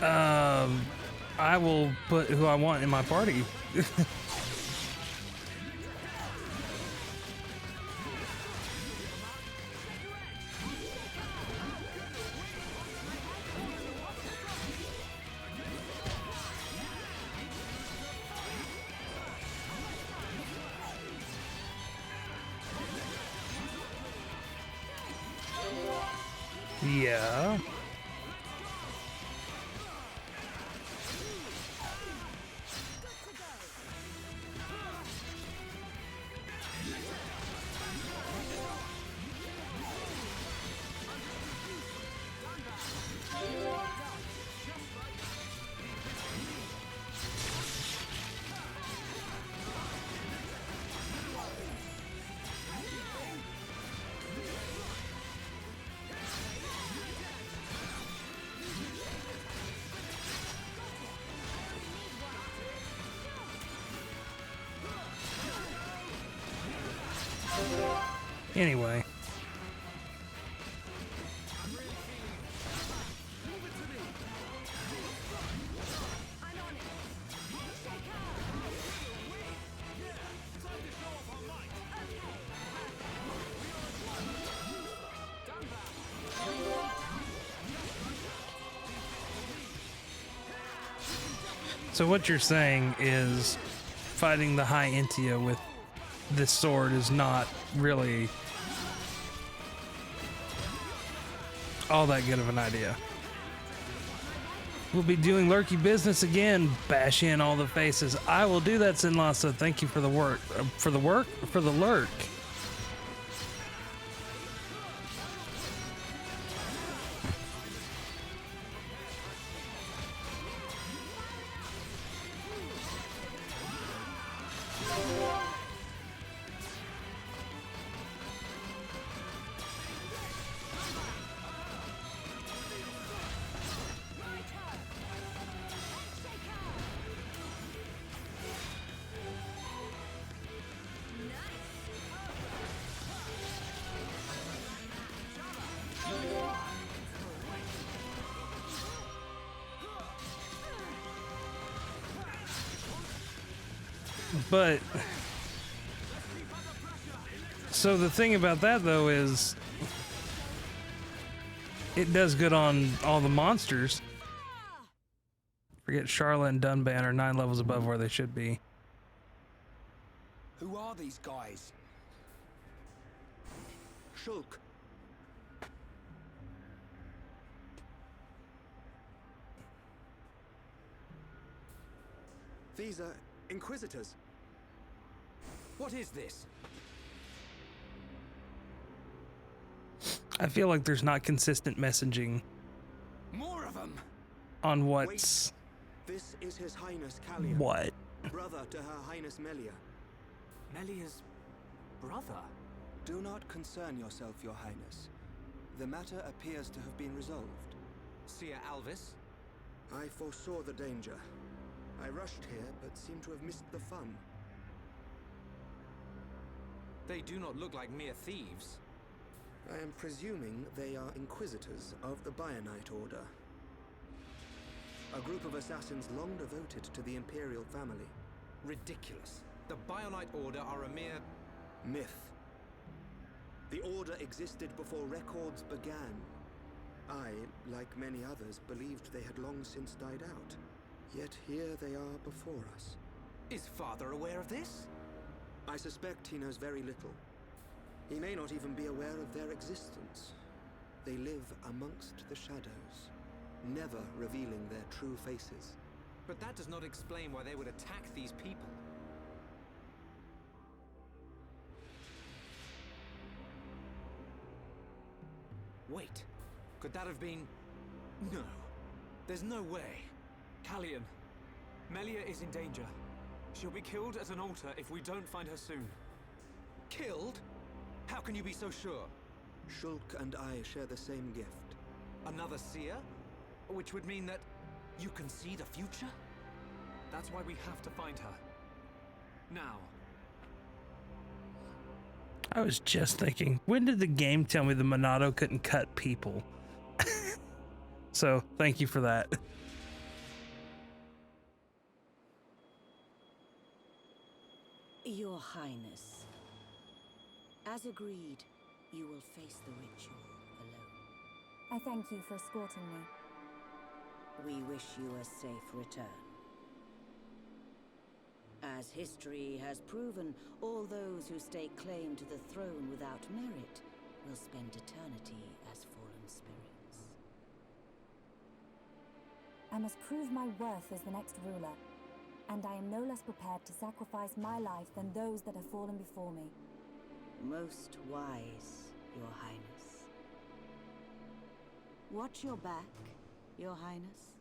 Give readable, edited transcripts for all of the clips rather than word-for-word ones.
I will put who I want in my party. Yeah. Anyway. So what you're saying is fighting the High Entia with this sword is not really all that good of an idea. We'll be doing lurky business again. Bash in all the faces. I will do that, Sinlasa. Thank you for the work. For the lurk. But so the thing about that though is it does good on all the monsters. Forget Charlotte and Dunban are 9 levels above where they should be. Who are these guys? Shulk. These are Inquisitors. What is this? I feel like there's not consistent messaging. More of them. On what's... Wait. This is His Highness Callian. What? Brother to Her Highness Melia. Melia's brother? Do not concern yourself, Your Highness. The matter appears to have been resolved. Seer Alvis? I foresaw the danger. I rushed here, but seem to have missed the fun. They do not look like mere thieves. I am presuming they are Inquisitors of the Bionite Order. A group of assassins long devoted to the Imperial family. Ridiculous. The Bionite Order are a mere... myth. The Order existed before records began. I, like many others, believed they had long since died out. Yet here they are before us. Is Father aware of this? I suspect he knows very little. He may not even be aware of their existence. They live amongst the shadows, never revealing their true faces. But that does not explain why they would attack these people. Wait, could that have been... No, there's no way. Callian, Melia is in danger. She'll be killed at an altar if we don't find her soon. Killed? How can you be so sure? Shulk and I share the same gift. Another seer? Which would mean that you can see the future? That's why we have to find her. Now. I was just thinking, when did the game tell me the Monado couldn't cut people? So, thank you for that. Highness. As agreed, you will face the ritual alone. I thank you for escorting me. We wish you a safe return. As history has proven, all those who stake claim to the throne without merit will spend eternity as fallen spirits. I must prove my worth as the next ruler, and I am no less prepared to sacrifice my life than those that have fallen before me. Most wise, Your Highness. Watch your back, Your Highness.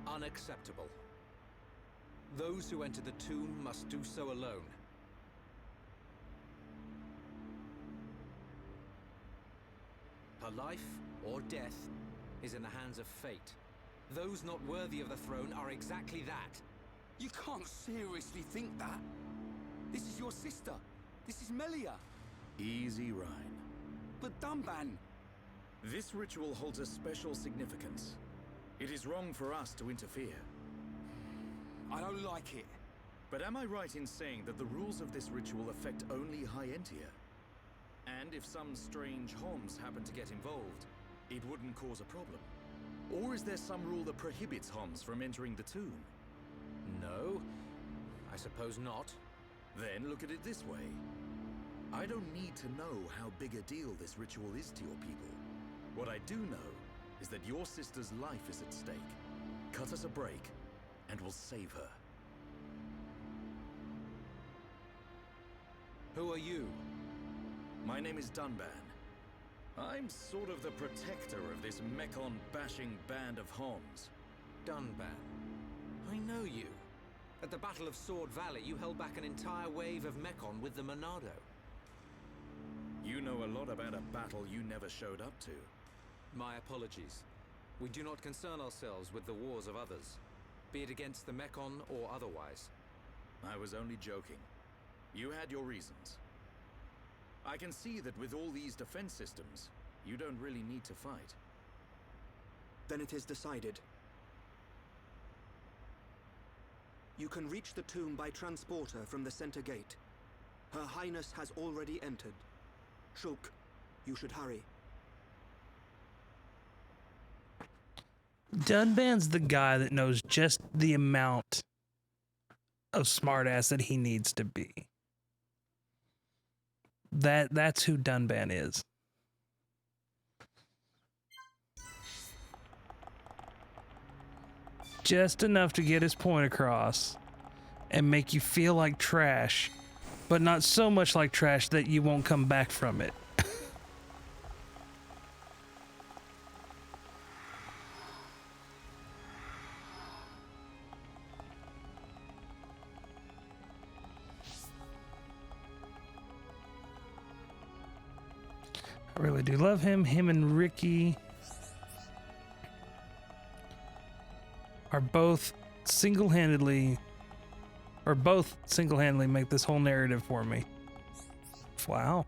Unacceptable. Those who enter the tomb must do so alone. Her life, or death, is in the hands of fate. Those not worthy of the throne are exactly that. You can't seriously think that. This is your sister. This is Melia. Easy, Ryan. But Dunban... This ritual holds a special significance. It is wrong for us to interfere. I don't like it. But am I right in saying that the rules of this ritual affect only High Entia? And if some strange Homs happen to get involved, it wouldn't cause a problem? Or is there some rule that prohibits Homs from entering the tomb? No, I suppose not. Then look at it this way. I don't need to know how big a deal this ritual is to your people. What I do know is that your sister's life is at stake. Cut us a break, and we'll save her. Who are you? My name is Dunban. I'm sort of the protector of this Mekon-bashing band of Homs. Dunban. I know you. At the Battle of Sword Valley, you held back an entire wave of Mekon with the Monado. You know a lot about a battle you never showed up to. My apologies. We do not concern ourselves with the wars of others, be it against the Mekon or otherwise. I was only joking. You had your reasons. I can see that with all these defense systems, you don't really need to fight. Then it is decided. You can reach the tomb by transporter from the center gate. Her Highness has already entered. Shulk, you should hurry. Dunban's the guy that knows just the amount of smartass that he needs to be. That's who Dunban is. Just enough to get his point across and make you feel like trash, but not so much like trash that you won't come back from it. I really do love him. Him and Ricky are both single-handedly make this whole narrative for me. Wow.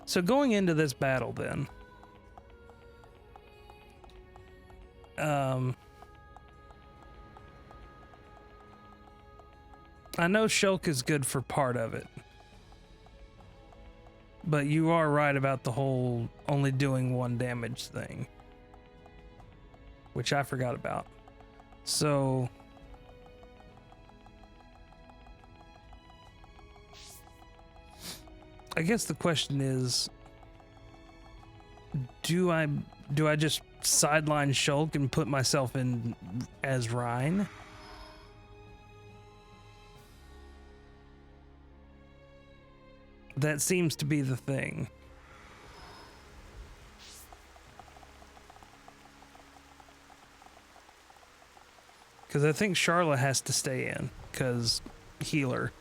So going into this battle then, I know Shulk is good for part of it, but you are right about the whole only doing 1 damage thing, which I forgot about. So I guess the question is, do I just sideline Shulk and put myself in as Rhine? That seems to be the thing. Because I think Charlotte has to stay in, because healer.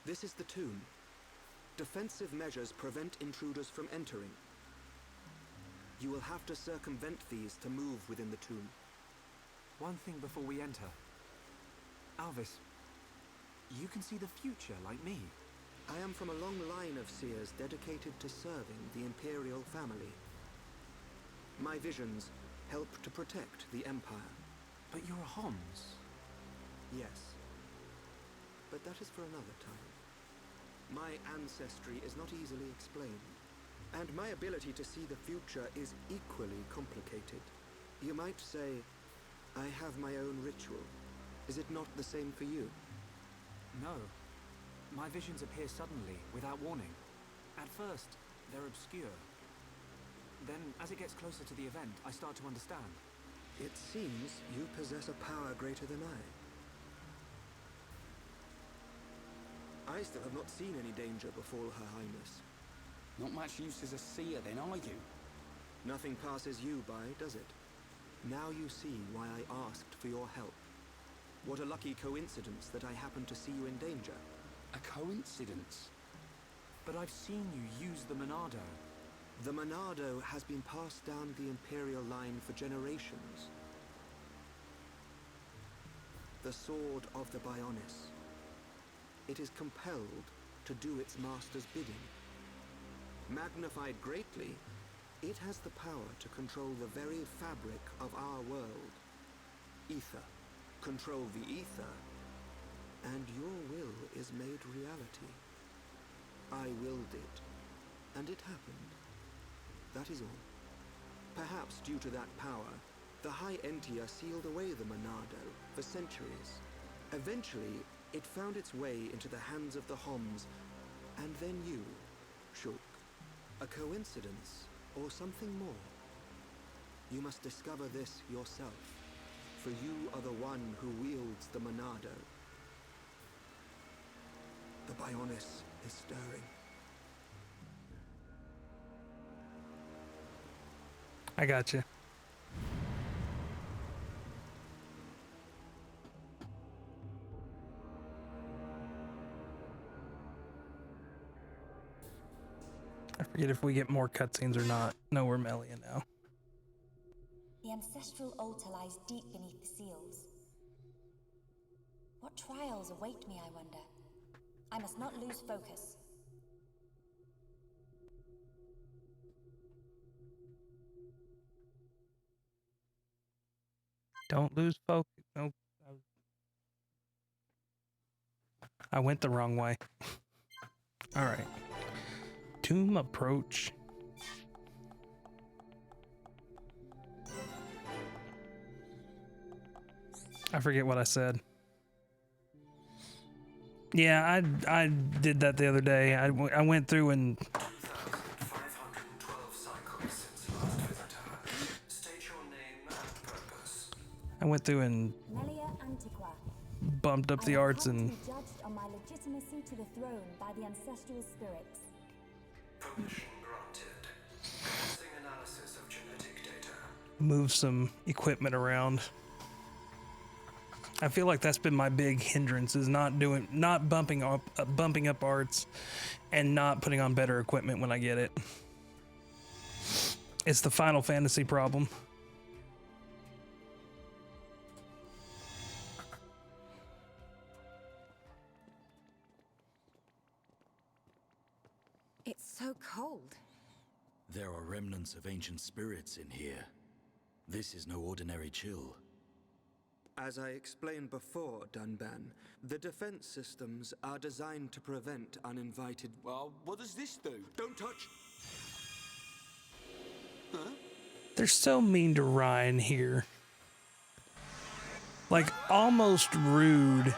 This is the tomb. Defensive measures prevent intruders from entering. You will have to circumvent these to move within the tomb. One thing before we enter. Alvis, you can see the future like me. I am from a long line of seers dedicated to serving the Imperial family. My visions help to protect the Empire. But you're a Homs. Yes. But that is for another time. My ancestry is not easily explained, and my ability to see the future is equally complicated. You might say, I have my own ritual. Is it not the same for you? No. My visions appear suddenly, without warning. At first, they're obscure. Then, as it gets closer to the event, I start to understand. It seems you possess a power greater than I. I still have not seen any danger befall Her Highness. Not much use as a seer then, are you? Nothing passes you by, does it? Now you see why I asked for your help. What a lucky coincidence that I happened to see you in danger. A coincidence? But I've seen you use the Monado. The Monado has been passed down the Imperial line for generations. The sword of the Bionis. It is compelled to do its master's bidding. Magnified greatly, it has the power to control the very fabric of our world. Ether. Control the ether, and your will is made reality. I willed it, and it happened. That is all. Perhaps due to that power, the High Entia sealed away the Monado for centuries. Eventually, it found its way into the hands of the Homs, and then you, Shulk. A coincidence, or something more? You must discover this yourself, for you are the one who wields the Monado. The Bionis is stirring. I got you. I forget if we get more cutscenes or not. No, we're Melia now. The ancestral altar lies deep beneath the seals. What trials await me, I wonder? I must not lose focus. Don't lose focus. Nope. I went the wrong way. All right. Tomb approach. I forget what I said. Yeah, I did that the other day. I went through and 2,512 cycles since the last visitor. State your name and purpose. I went through and Melia Antiqua. bumped up the I have arts come and to be judged on my legitimacy to the throne by the ancestral spirits. Permission granted. Passing analysis of genetic data. move some equipment around. I feel like that's been my big hindrance, is not bumping up arts and not putting on better equipment when I get it. It's the Final Fantasy problem. It's so cold. There are remnants of ancient spirits in here. This is no ordinary chill. As I explained before, Dunban, the defense systems are designed to prevent uninvited... Well, what does this do? Don't touch! Huh? They're so mean to Ryan here. Like, almost rude.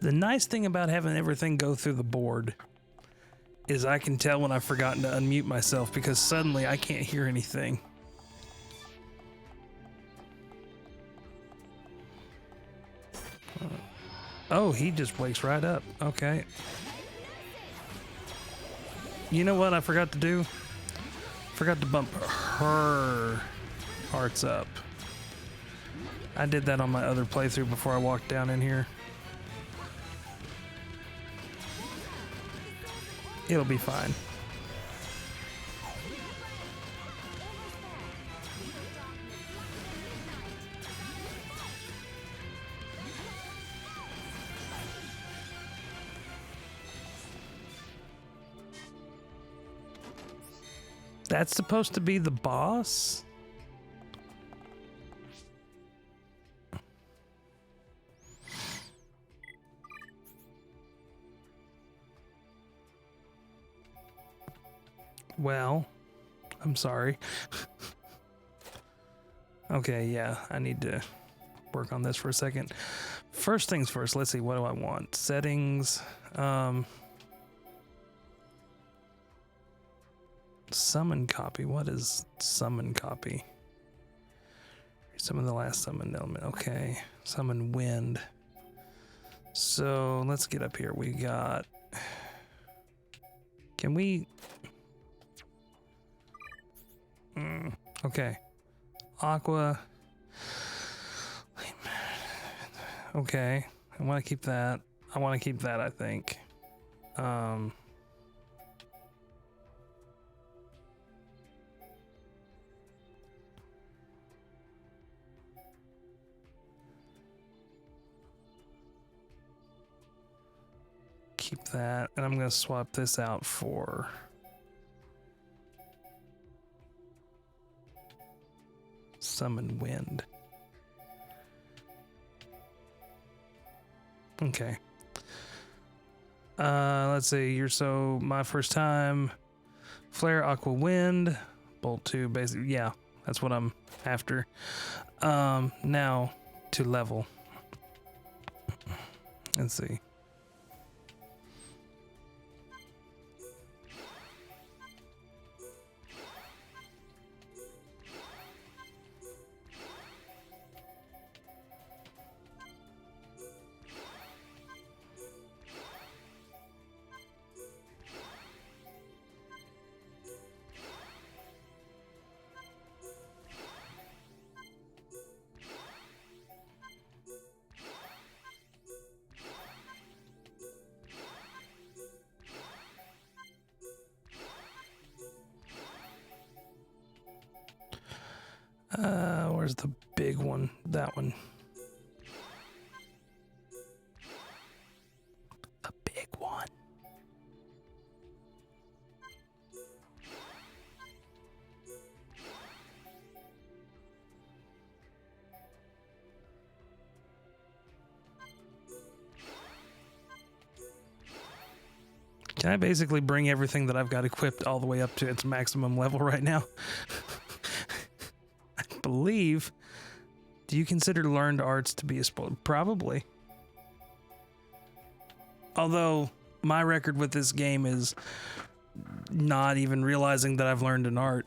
The nice thing about having everything go through the board is I can tell when I've forgotten to unmute myself because suddenly I can't hear anything. Oh, he just wakes right up. Okay. You know what I forgot to do? Forgot to bump her hearts up. I did that on my other playthrough before I walked down in here. It'll be fine. That's supposed to be the boss? Well, I'm sorry. Okay, yeah, I need to work on this for a second. First things first, let's see, what do I want? Settings, summon copy. What is summon copy? Summon the last summoned element. Okay, summon wind. So let's get up here. We got. Can we? Okay, aqua. Okay, I want to keep that. I want to keep that. I think. Keep that, and I'm going to swap this out for summon wind. Okay. Let's see. You're so my first time. Flare, aqua, wind, bolt 2. Basically, yeah, that's what I'm after. Now to level. Let's see. Where's the big one? That one. The big one. Can I basically bring everything that I've got equipped all the way up to its maximum level right now? Believe. Do you consider learned arts to be a spoiler? Probably. Although my record with this game is not even realizing that I've learned an art.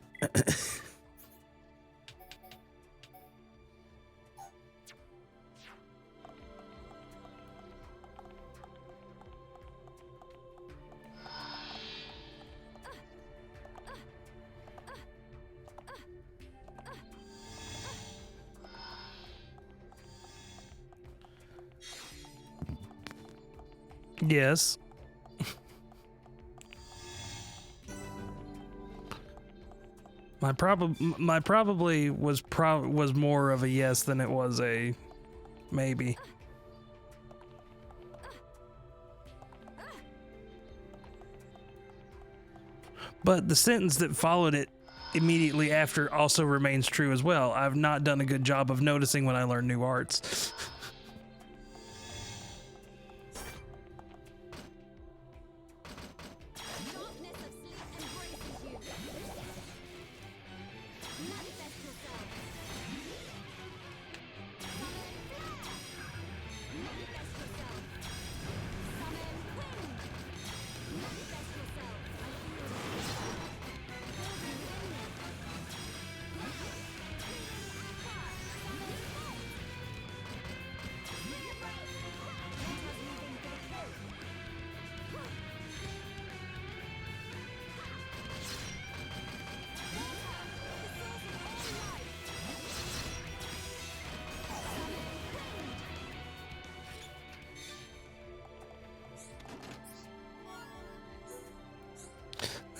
Yes. My probably was more of a yes than it was a maybe. But the sentence that followed it immediately after also remains true as well. I've not done a good job of noticing when I learn new arts.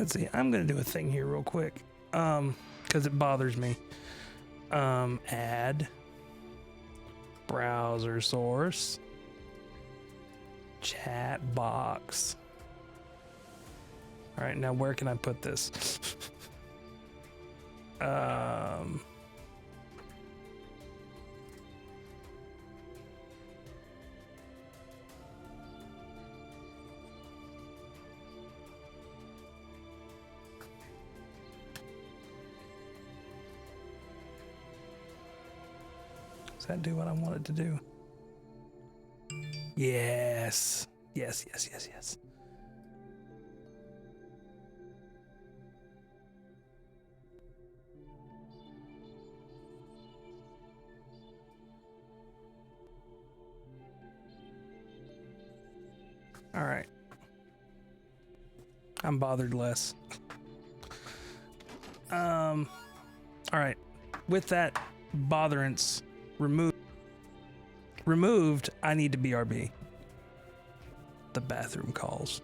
Let's see. I'm gonna do a thing here real quick, because it bothers me. Add browser source, chat box. All right, now where can I put this? Does that do what I want it to do? Yes. Yes, yes, yes, yes. All right. I'm bothered less. All right. With that botherance removed, I need to BRB. The bathroom calls.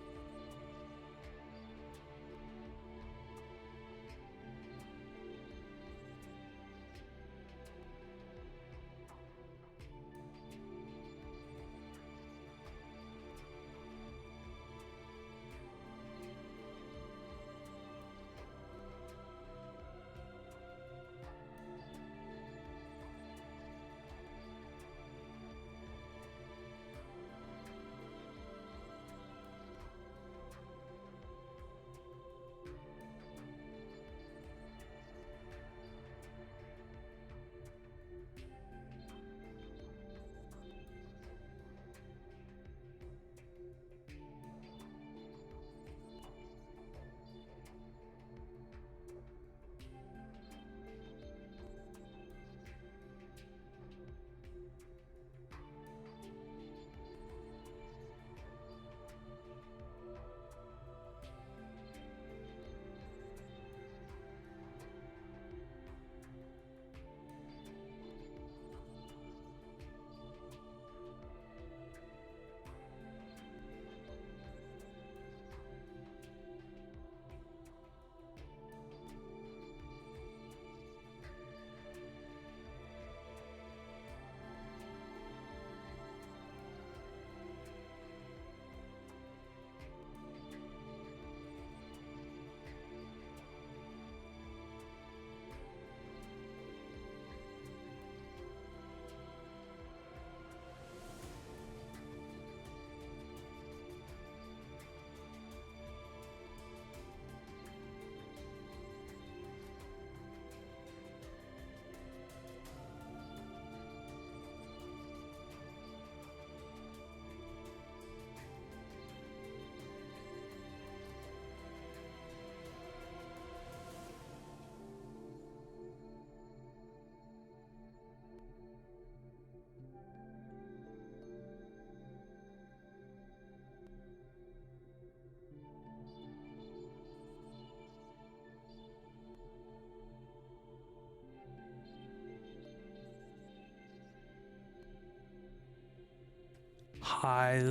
Hi.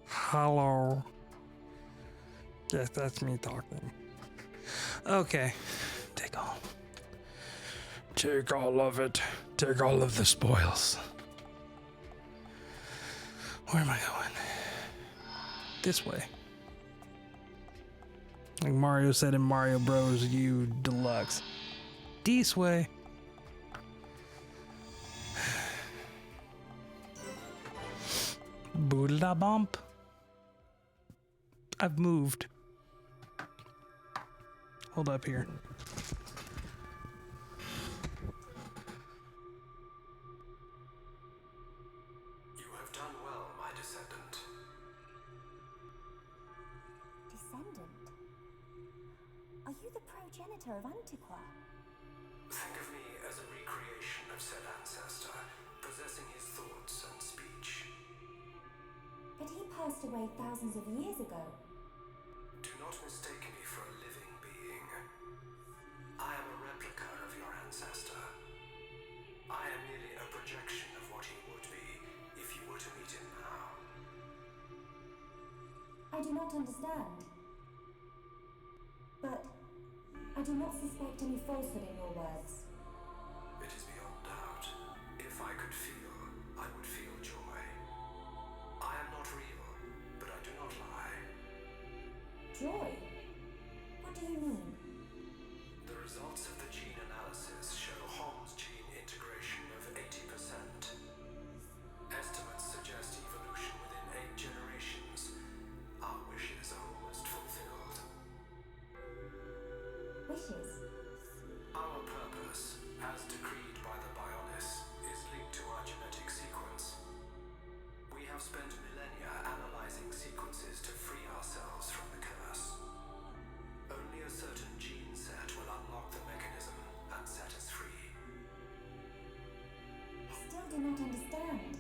Hello. Yes, that's me talking. Okay. Take all. Take all of it. Take all of the spoils. Where am I going? This way. Like Mario said in Mario Bros. U Deluxe. This way. Boodle bump. I've moved. Hold up here. You have done well, my descendant. Descendant? Are you the progenitor of Antiqua? Think of me as a recreation of said ancestor, possessing his thoughts and speech. But he passed away thousands of years ago. Do not mistake me for a living being. I am a replica of your ancestor. I am merely a projection of what he would be if you were to meet him now. I do not understand. I do not suspect any falsehood in your words. It is beyond doubt. If I could feel, I would feel joy. I am not real, but I do not lie. Joy? What do you mean? The results of the gene analysis show Holmes gene integration of 80%. Estimates suggest evolution within 8 generations. Our wishes are almost fulfilled. Wishes? Our purpose, as decreed by the Bionis, is linked to our genetic sequence. We have spent millennia analyzing sequences to free ourselves from the curse. Only a certain gene set will unlock the mechanism and set us free. I still do not understand.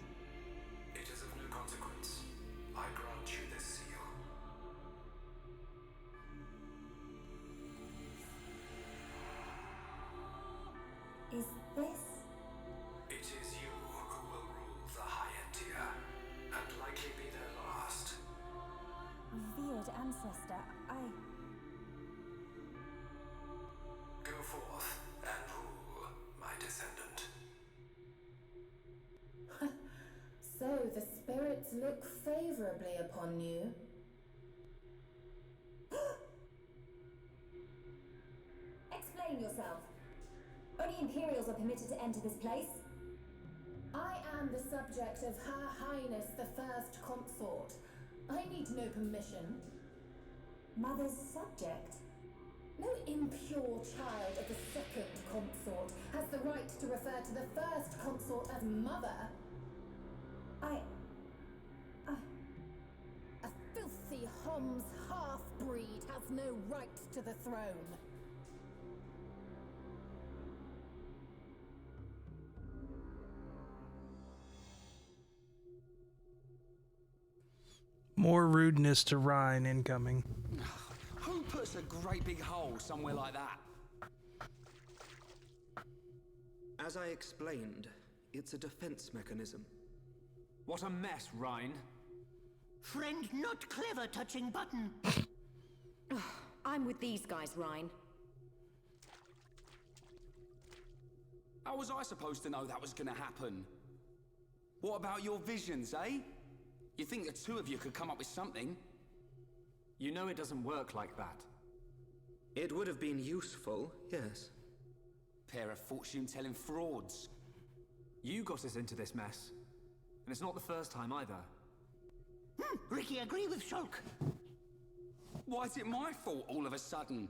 It is of no consequence. I grant you this seal. Is this... It is you who will rule the Hyentia, and likely be their last. revered ancestor? Go forth and rule, my descendant. So the spirits look favorably upon you. Explain yourself. Only Imperials are permitted to enter this place. I am the subject of Her Highness the First Consort. I need no permission. Mother's subject? No impure child of the second consort has the right to refer to the first consort as mother. A filthy Homs half-breed has no right to the throne. More rudeness to Ryan incoming. Who puts a great big hole somewhere like that? As I explained, it's a defense mechanism. What a mess, Rhine. Friend not clever touching button. I'm with these guys, Rhine. How was I supposed to know that was gonna happen? What about your visions, eh? You think the two of you could come up with something? You know it doesn't work like that. It would have been useful, yes. Pair of fortune-telling frauds. You got us into this mess. And it's not the first time either. Ricky, agree with Shulk. Why is it my fault all of a sudden?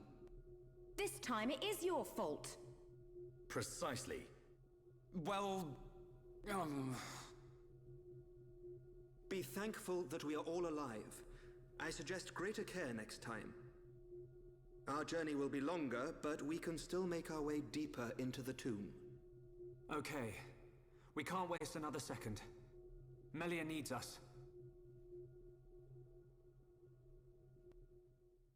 This time it is your fault. Precisely. Well, Be thankful that we are all alive. I suggest greater care next time. Our journey will be longer, but we can still make our way deeper into the tomb. Okay. We can't waste another second. Melia needs us.